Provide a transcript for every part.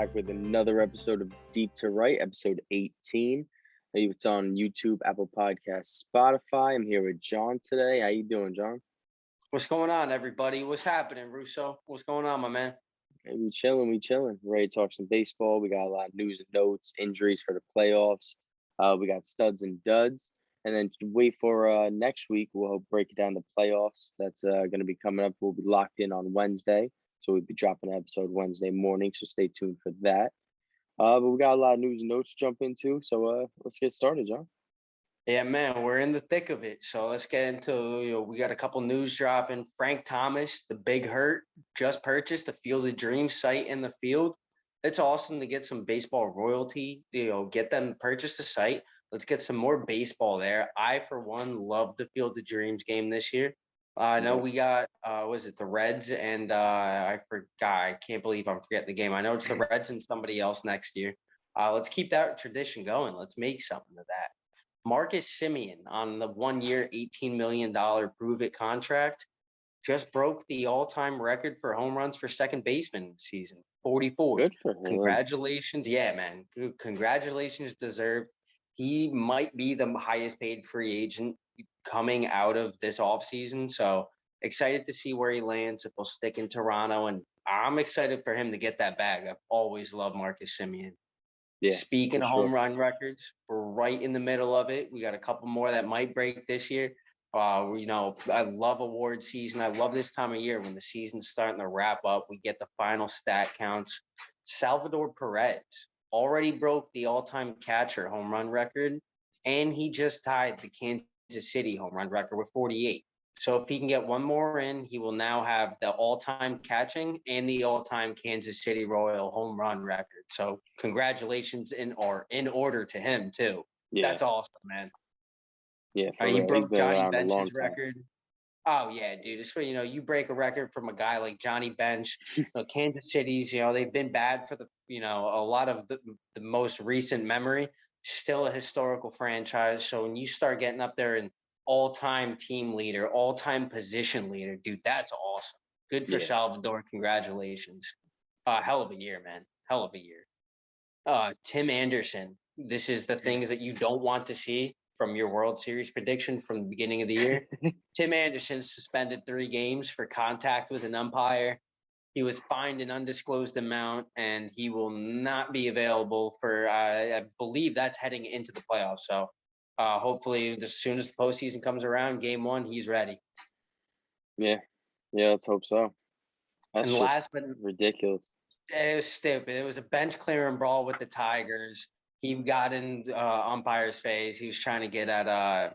back with another episode of Deep to Right, episode 18. It's on YouTube, Apple Podcasts, Spotify. I'm here with John today. How you doing, John? What's going on, everybody? What's happening, Russo? What's going on, my man? Hey, we chilling. Ready to talk some baseball. We got a lot of news and notes, injuries for the playoffs. We got studs and duds. And then wait for next week. We'll break down the playoffs. That's going to be coming up. We'll be locked in on Wednesday. So we'll be dropping an episode Wednesday morning. So stay tuned for that. But we got a lot of news and notes to jump into. So let's get started, John. Yeah, man, we're in the thick of it. So let's get into, we got a couple news dropping. Frank Thomas, the big hurt, just purchased the Field of Dreams site in the field. It's awesome to get some baseball royalty, get them to purchase the site. Let's get some more baseball there. I, for one, love the Field of Dreams game this year. I know we got, was it the Reds and I forgot. I can't believe I'm forgetting the game. I know it's the Reds and somebody else next year. Let's keep that tradition going. Let's make something of that. Marcus Semien on the 1 year, $18 million prove it contract just broke the all-time record for home runs for second baseman season, 44. Good for him. Congratulations. Yeah, man. Congratulations deserved. He might be the highest paid free agent coming out of this offseason. So excited to see where he lands, if he'll stick in Toronto. And I'm excited for him to get that bag. I've always loved Marcus Semien. Yeah, speaking of home run records, we're right in the middle of it. We got a couple more that might break this year. I love award season. I love this time of year when the season's starting to wrap up. We get the final stat counts. Salvador Perez already broke the all-time catcher home run record, and he just tied the Kansas City home run record with 48. So if he can get one more in, he will now have the all-time catching and the all-time Kansas City Royal home run record. So congratulations in order to him too. Yeah. That's awesome, man. Yeah, he broke Johnny Bench's record. Oh yeah, dude. It's you break a record from a guy like Johnny Bench. Kansas City's, they've been bad for a lot of the most recent memory. Still a historical franchise. So when you start getting up there and all-time team leader, all-time position leader, dude, that's awesome. Good for Salvador. Congratulations. Hell of a year, man. Hell of a year. Tim Anderson. This is the things that you don't want to see from your World Series prediction from the beginning of the year. Tim Anderson suspended 3 games for contact with an umpire. He was fined an undisclosed amount, and he will not be available for, I believe that's heading into the playoffs. So hopefully, as soon as the postseason comes around, game 1, he's ready. Yeah, let's hope so. That's and last but ridiculous. It was stupid. It was a bench clearing brawl with the Tigers. He got in umpire's face. He was trying to get at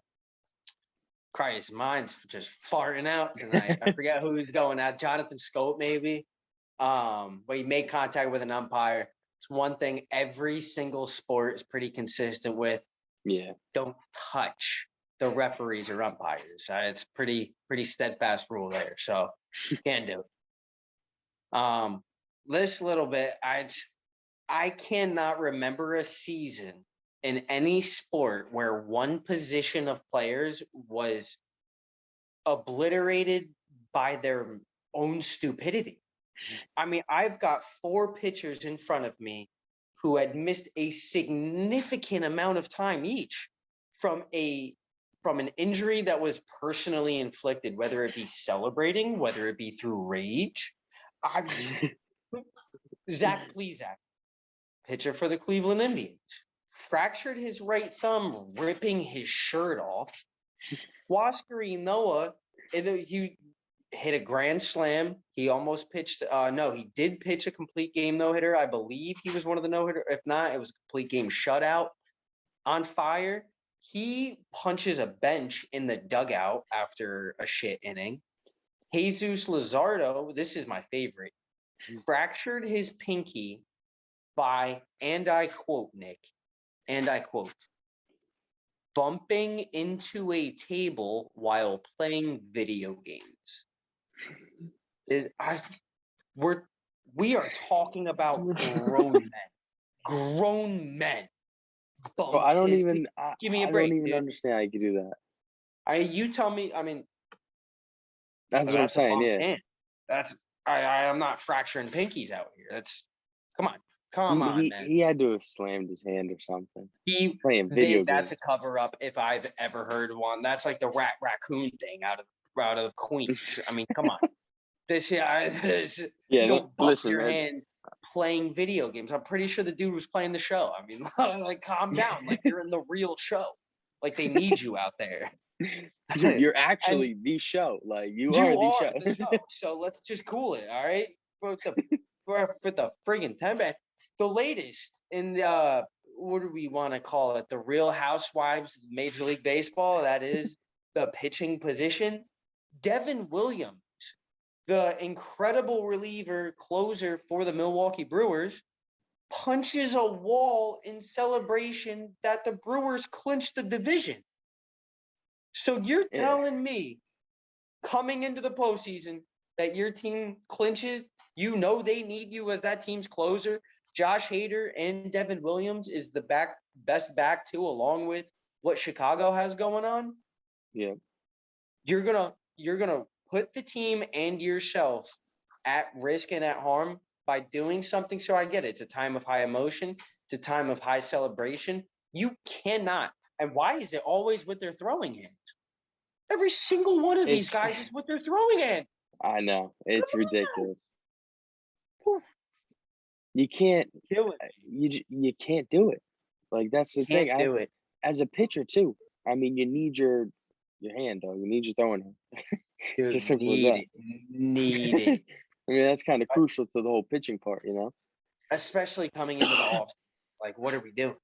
Christ. Mine's just farting out tonight. I forget who he's going at. Jonathan Scope, maybe. But he made contact with an umpire. It's one thing every single sport is pretty consistent with. Yeah. Don't touch the referees or umpires. It's pretty steadfast rule there. So can't do it. This little bit, I cannot remember a season in any sport where one position of players was obliterated by their own stupidity. I mean, I've got 4 pitchers in front of me who had missed a significant amount of time each from an injury that was personally inflicted, whether it be celebrating, whether it be through rage. Zach Plesac, pitcher for the Cleveland Indians, fractured his right thumb ripping his shirt off. Huascar Noah, he hit a grand slam. He almost pitched. He did pitch a complete game no-hitter. I believe he was one of the no-hitter. If not, it was a complete game shutout. On fire, he punches a bench in the dugout after a shit inning. Jesus Luzardo, this is my favorite, fractured his pinky by, and I quote, Nick, and I quote, bumping into a table while playing video games. We are talking about grown men. Well, I don't even. Give me a break. I don't even understand how you could do that. You tell me. I mean, that's what I'm saying. Yeah, I'm not fracturing pinkies out here. Come on. Come on, man. He had to have slammed his hand or something. Playing video That's games. a cover up if I've ever heard one. That's like the raccoon thing out of Queens. I mean, come on. This you don't bump listen, your man. hand playing video games. I'm pretty sure the dude was playing the show. I mean, like calm down. Like you're in the real show. Like they need you out there. You're actually the show. Like you are the show. The show. So let's just cool it, all right? With the friggin' 10-man. The latest in what do we want to call it? The Real Housewives of Major League Baseball. That is the pitching position. Devin Williams, the incredible reliever closer for the Milwaukee Brewers, punches a wall in celebration that the Brewers clinched the division. So you're telling me coming into the postseason that your team clinches, you know they need you as that team's closer. Josh Hader and Devin Williams is the best back two, along with what Chicago has going on. Yeah. You're gonna put the team and yourself at risk and at harm by doing something. So I get it. It's a time of high emotion. It's a time of high celebration. You cannot. And why is it always with their throwing hands? Every single one of these guys is with their throwing hand. I know. It's ridiculous. You can't do it. You can't do it. Like that's the thing. Do it. As a pitcher too. I mean, you need your hand, dog. You need your throwing hand. It's as simple as that. Need it. I mean, that's kind of crucial to the whole pitching part, Especially coming into the off. Like, what are we doing?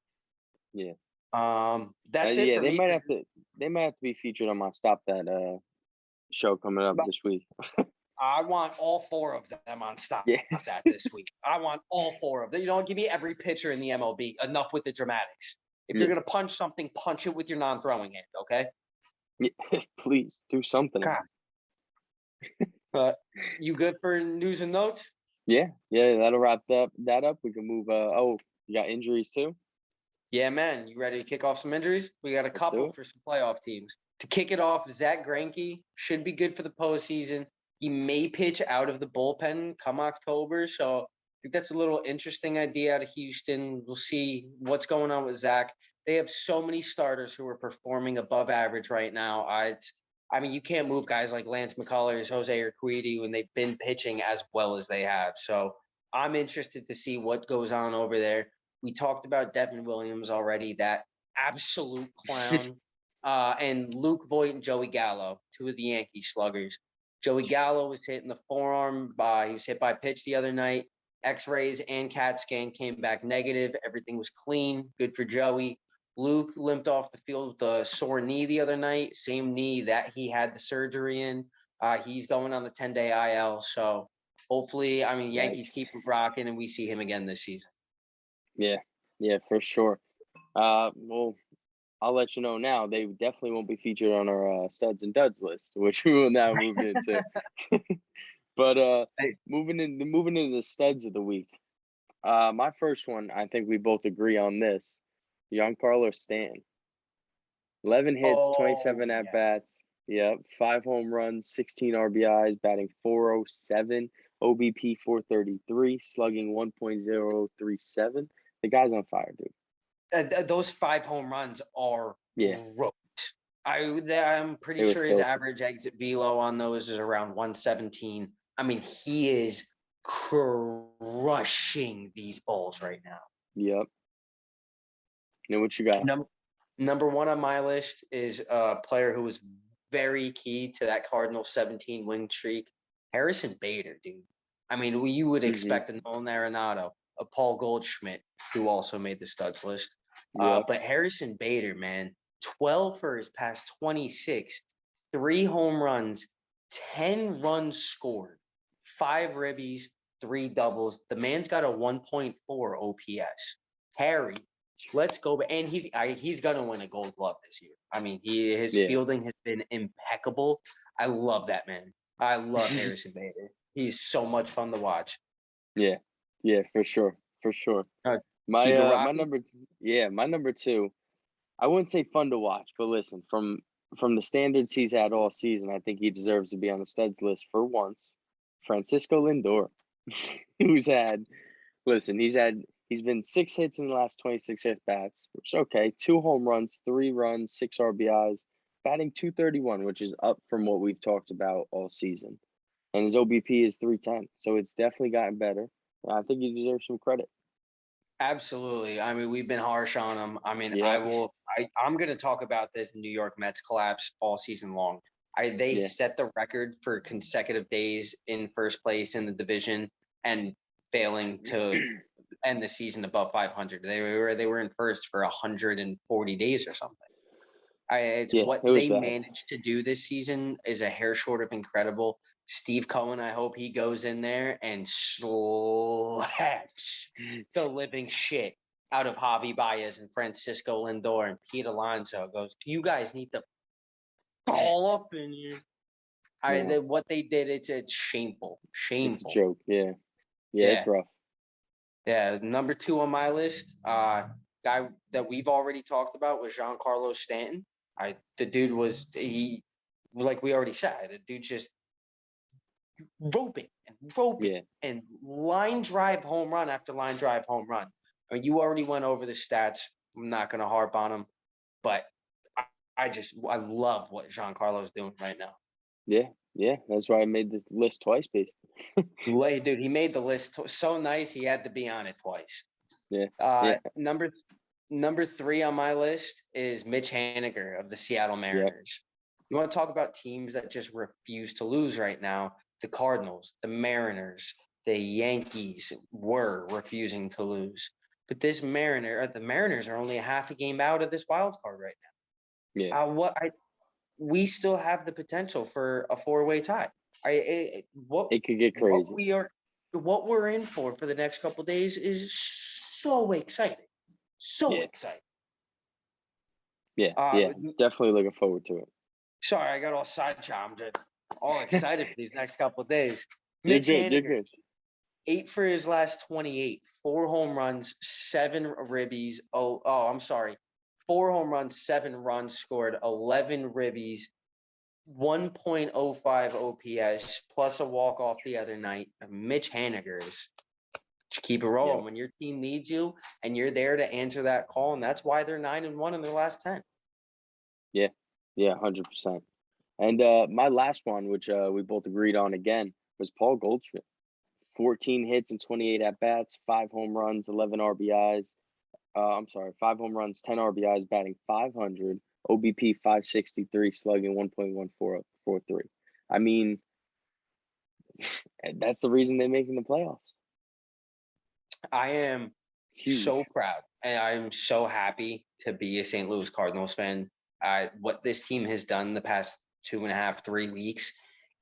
Yeah. That's it. Yeah, for they me. might have to. They might have to be featured on my Stop That show coming up this week. I want all four of them on Stop That this week. I want all four of them. Give me every pitcher in the MLB. Enough with the dramatics. If you're gonna punch something, punch it with your non-throwing hand. Okay. Yeah, please do something else. But you good for news and notes? Yeah, that'll wrap that up. We can move. You got injuries too? Yeah, man. You ready to kick off some injuries? We got a couple for some playoff teams. To kick it off, Zach Greinke should be good for the postseason. He may pitch out of the bullpen come October, so I think that's a little interesting idea out of Houston. We'll see what's going on with Zach. They have so many starters who are performing above average right now. I mean, you can't move guys like Lance McCullers, Jose Urquidy when they've been pitching as well as they have. So I'm interested to see what goes on over there. We talked about Devin Williams already, that absolute clown, and Luke Voit and Joey Gallo, two of the Yankee sluggers. Joey Gallo was hit in the forearm. He was hit by a pitch the other night. X-rays and CAT scan came back negative. Everything was clean. Good for Joey. Luke limped off the field with a sore knee the other night, same knee that he had the surgery in. He's going on the 10-day IL. So hopefully, Yankees keep rocking and we see him again this season. Yeah, for sure. Well, I'll let you know now. They definitely won't be featured on our studs and duds list, which we will now move into. But moving into the studs of the week. My first one, I think we both agree on this. Giancarlo Stanton. 11 hits, 27 at-bats. Yep, 5 home runs, 16 RBIs, batting .407, OBP .433, slugging 1.037. The guy's on fire, dude. Those 5 home runs are rote. I'm pretty sure his average exit velo on those is around 117. I mean, he is crushing these balls right now. Yep. What you got? Number one on my list is a player who was very key to that Cardinals 17 win streak, Harrison Bader, dude. I mean, you would expect a Nolan Arenado, a Paul Goldschmidt, who also made the studs list. But Harrison Bader, man, 12 for his past 26, 3 home runs, 10 runs scored, 5 ribbies, 3 doubles. The man's got a 1.4 OPS. Harry, let's go. And he's going to win a Gold Glove this year. I mean, his fielding has been impeccable. I love that man. I love Harrison Bader. He's so much fun to watch. Yeah, for sure. My number 2. I wouldn't say fun to watch, but listen, from the standards he's had all season, I think he deserves to be on the studs list for once. Francisco Lindor, he's had He's been 6 hits in the last 26 at bats, which is okay. 2 home runs, 3 runs, 6 RBIs, batting .231, which is up from what we've talked about all season. And his OBP is .310, so it's definitely gotten better. I think he deserves some credit. Absolutely. I mean, we've been harsh on him. I mean, Yeah, I'm going to talk about this New York Mets collapse all season long. They yeah, set the record for consecutive days in first place in the division and failing to end the season above 500. They were in first for 140 days or something. It's yeah. what It was they bad. managed to do this season is a hair short of incredible. Steve Cohen, I hope he goes in there and slaps the living shit out of Javi Baez and Francisco Lindor and Pete Alonso. Goes, you guys need to fall up in here. Yeah, What they did, it's shameful, it's a shameful. joke. Yeah, it's Yeah, rough. yeah. Number 2 on my list, guy that we've already talked about was Giancarlo Stanton. The dude was like we already said, the dude just roping Yeah, and line drive home run after line drive home run. I mean, you already went over the stats. I'm not going to harp on him, but I love what Giancarlo's doing right now. yeah. That's why I made the list twice, basically. Dude, he made the list so nice. He had to be on it twice. Yeah, Uh, yeah, number 3 on my list is Mitch Haniger of the Seattle yep, Mariners. You want to talk about teams that just refuse to lose right now? The Cardinals, the Mariners, the Yankees were refusing to lose. But the Mariners are only a half a game out of this wild card right yeah. now. We still have the potential for a 4-way tie. It could get crazy. What we're in for the next couple of days is so exciting, so Yeah, exciting. yeah. Definitely looking forward to it. Sorry, I got all sidetracked. I'm just all excited for these next couple of days. You're Mitch good. You're Haniger, good. 8 for his last 28, 4 home runs, 7 ribbies. I'm sorry. 4 home runs, 7 runs scored, 11 ribbies, 1.05 OPS, plus a walk-off the other night. Mitch Haniger is just keep it rolling. Yep. When your team needs you and you're there to answer that call, and that's why they're 9-1 in their last 10. Yeah, 100%. And my last one, which we both agreed on again, was Paul Goldschmidt. 14 hits and 28 at bats, 5 home runs, 11 RBIs. I'm sorry, 5 home runs, 10 RBIs, batting .500, OBP .563, slugging 1.1443. I mean, that's the reason they're making the playoffs. I am Huge. so proud, and I'm so happy to be a St. Louis Cardinals fan. What this team has done the past 2.5, 3 weeks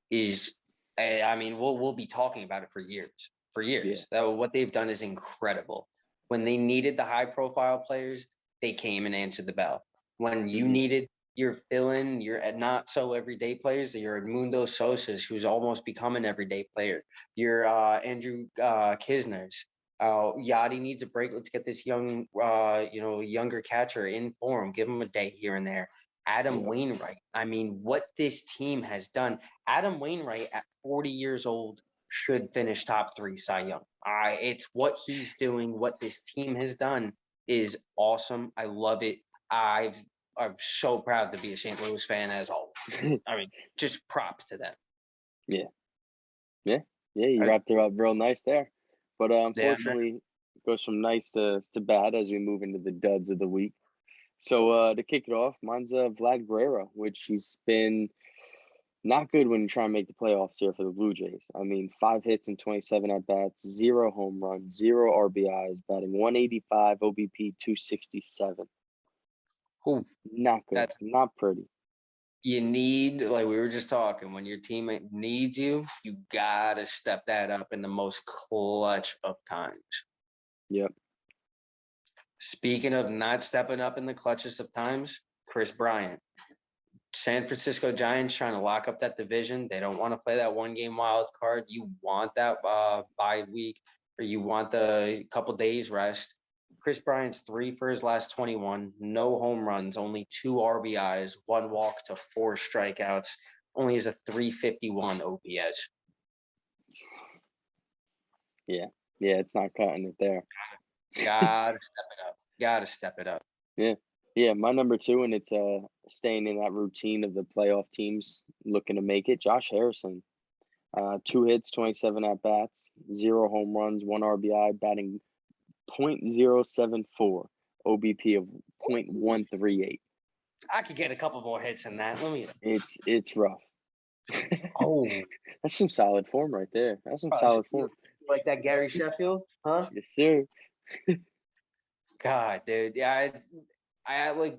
is, I mean, we'll be talking about it for years. For years, what they've done is incredible. When they needed the high-profile players, they came and answered the bell. When you needed your fill-in, your not so everyday players, your Edmundo Sosa's, who's almost become an everyday player, your Andrew Kisner's. Yachty needs a break. Let's get this younger catcher in form. Give him a day here and there. Adam Wainwright. I mean, what this team has done. Adam Wainwright at 40 years old should finish top 3 Cy Young. It's what he's doing. What this team has done is awesome. I love it. I'm so proud to be a St. Louis fan as always. I mean, just props to them. Yeah. You wrapped it up real nice there. But unfortunately, it goes from nice to bad as we move into the duds of the week. So to kick it off, mine's Vlad Guerrero, which he's been not good when you try and make the playoffs here for the Blue Jays. I mean, 5 hits and 27 at bats, 0 home runs, 0 RBIs, batting .185, OBP .267. Ooh, Not good. Not pretty. you need, like we were just talking, when your teammate needs you, you gotta step that up in the most clutch of times. Yep. Speaking of not stepping up in the clutchest of times, Chris Bryant. San Francisco Giants trying to lock up that division. They don't want to play that 1-game wild card. You want that bye week, or you want the couple days rest. Chris Bryant's 3 for his last 21, no home runs, only 2 RBIs, 1 walk to 4 strikeouts, only has a .351 OPS. Yeah, it's not cutting it there. Gotta step it up. Gotta step it up. Yeah. Yeah, my number two, and it's staying in that routine of the playoff teams looking to make it. Josh Harrison, 2 hits, 27 at bats, 0 home runs, 1 RBI, batting .074, OBP of .138. I could get a couple more hits in that. Let me. It's rough. Oh, That's some solid form right there. That's some solid form. like that Gary Sheffield, huh? Yes, sir. God, dude. Yeah, I like.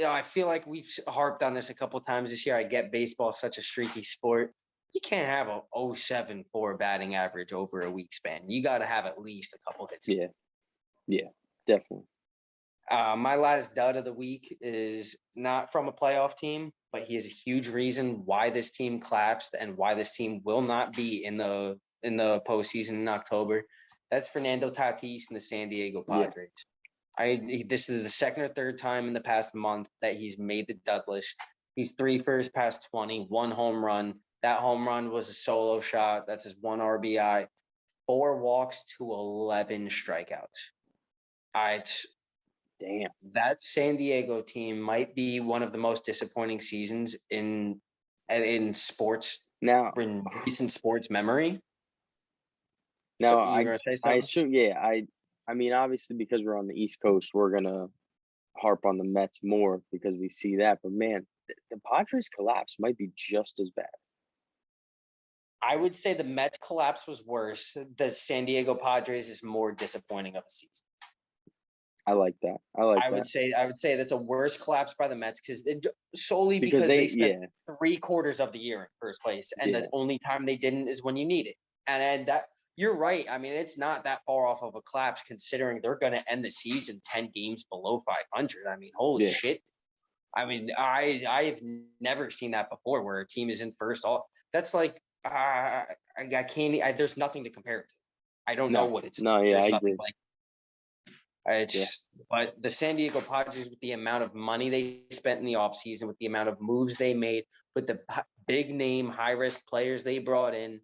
I feel like we've harped on this a couple times this year. I get baseball such a streaky sport. You can't have a 0.74 batting average over a week span. You got to have at least a couple hits. Yeah, definitely. My last dud of the week is not from a playoff team, but he is a huge reason why this team collapsed and why this team will not be in the postseason in October. That's Fernando Tatis and the San Diego Padres. This is the second or third time in the past month that he's made the dud list. He's 3 for his past 20, 1 home run. That home run was a solo shot. That's his 1 RBI, 4 walks to 11 strikeouts. Damn. That San Diego team might be one of the most disappointing seasons in sports Now, in recent sports memory. now So you're gonna say I something? assume, yeah, I mean, obviously because we're on the East Coast, we're gonna harp on the Mets more because we see that. But man, the Padres collapse might be just as bad. I would say the Mets collapse was worse. The San Diego Padres is more disappointing of a season. I like that. I would say that's a worse collapse by the Mets solely Because because they spent yeah, 3/4 of the year in first place, and Yeah. the only time they didn't is when you need it. And that you're right. I mean, it's not that far off of a collapse considering they're going to end the season 10 games below 500. I mean, holy Yeah. shit. I mean, I've never seen that before where a team is in first. That's like I can't. There's nothing to compare it to. I don't know what it's. No, yeah, There's I nothing agree. like. But the San Diego Padres, with the amount of money they spent in the offseason, with the amount of moves they made, with the big name, high risk players they brought in,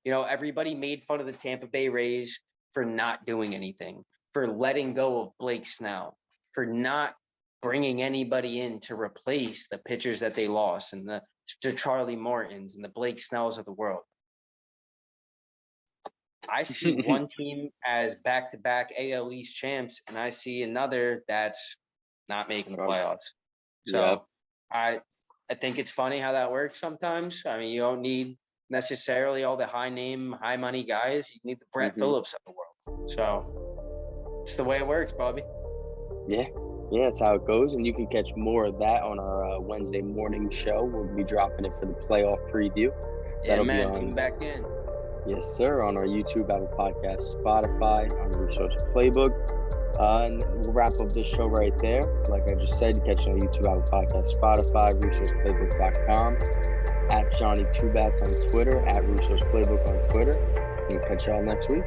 everybody made fun of the Tampa Bay Rays for not doing anything, for letting go of Blake Snell, for not bringing anybody in to replace the pitchers that they lost, and the Charlie Mortons and the Blake Snells of the world. I see one team as back-to-back AL East champs, and I see another that's not making the playoffs. So I think it's funny how that works sometimes. I mean, you don't need necessarily all the high-name, high-money guys. You need the Brett Phillips of the world. So it's the way it works, Bobby. Yeah, that's how it goes. And you can catch more of that on our Wednesday morning show. We'll be dropping it for the playoff preview. That'll be on. Tune back in. Yes, sir. On our YouTube, Apple Podcasts, Spotify, on Russo's Playbook. And we'll wrap up this show right there. Like I just said, catch it on YouTube, Apple Podcasts, Spotify, Russo'sPlaybook.com, at Johnny Two Bats on Twitter, at Russo's Playbook on Twitter. And catch y'all next week.